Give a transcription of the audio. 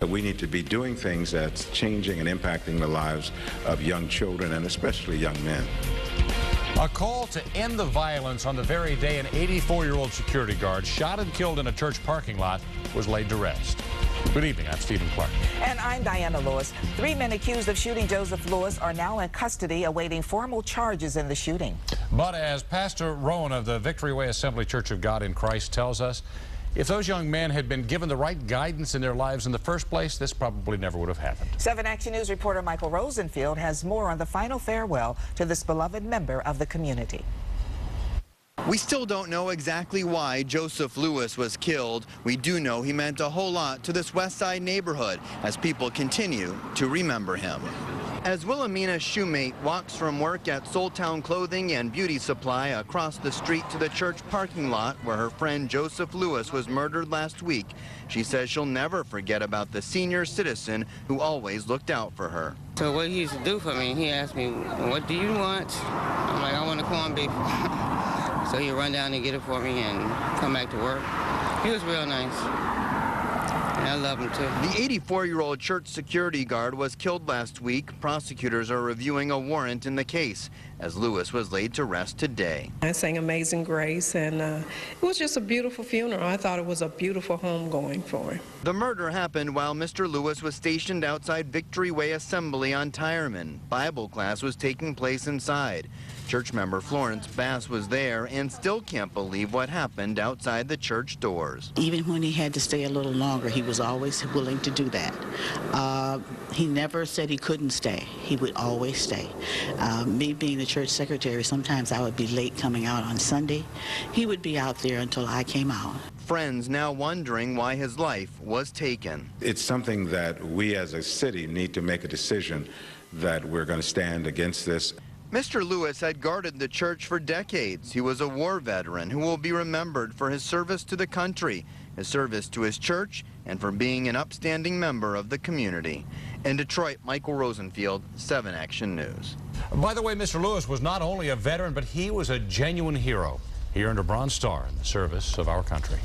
We need to be doing things that's changing and impacting the lives of young children and especially young men. A call to end the violence on the very day an 84-year-old security guard shot and killed in a church parking lot was laid to rest. Good evening, I'm Stephen Clark. And I'm Diana Lewis. 3 men accused of shooting Joesph Lewis are now in custody awaiting formal charges in the shooting. But as Pastor Rowan of the Victory Way Assembly Church of God in Christ tells us, if those young men had been given the right guidance in their lives in the first place, this probably never would have happened. 7 Action News reporter Michael Rosenfield has more on the final farewell to this beloved member of the community. We still don't know exactly why Joesph Lewis was killed. We do know he meant a whole lot to this West Side neighborhood as people continue to remember him. As Wilhelmina's shoemate walks from work at Soul Town Clothing and Beauty Supply across the street to the church parking lot where her friend Joesph Lewis was murdered last week, she says she'll never forget about the senior citizen who always looked out for her. So what he used to do for me, he asked me, "What do you want?" I'm like, "I want a corned beef." So he'd run down and get it for me and come back to work. He was real nice. And I love him too. The 84-year-old church security guard was killed last week. Prosecutors are reviewing a warrant in the case as Lewis was laid to rest today. I sang Amazing Grace, and it was just a beautiful funeral. I thought it was a beautiful homegoing for him. The murder happened while Mr. Lewis was stationed outside Victory Way Assembly on Tireman. Bible class was taking place inside. Church member Florence Bass was there and still can't believe what happened outside the church doors. Even when he had to stay a little longer, he was always willing to do that. He never said he couldn't stay. He would always stay. Me being the church secretary, sometimes I would be late coming out on Sunday. He would be out there until I came out. Friends now wondering why his life was taken. It's something that we as a city need to make a decision that we're going to stand against this. Mr. Lewis had guarded the church for decades. He was a war veteran who will be remembered for his service to the country, his service to his church, and for being an upstanding member of the community. In Detroit, Michael Rosenfield, 7 Action News. By the way, Mr. Lewis was not only a veteran, but he was a genuine hero. He earned a Bronze Star in the service of our country.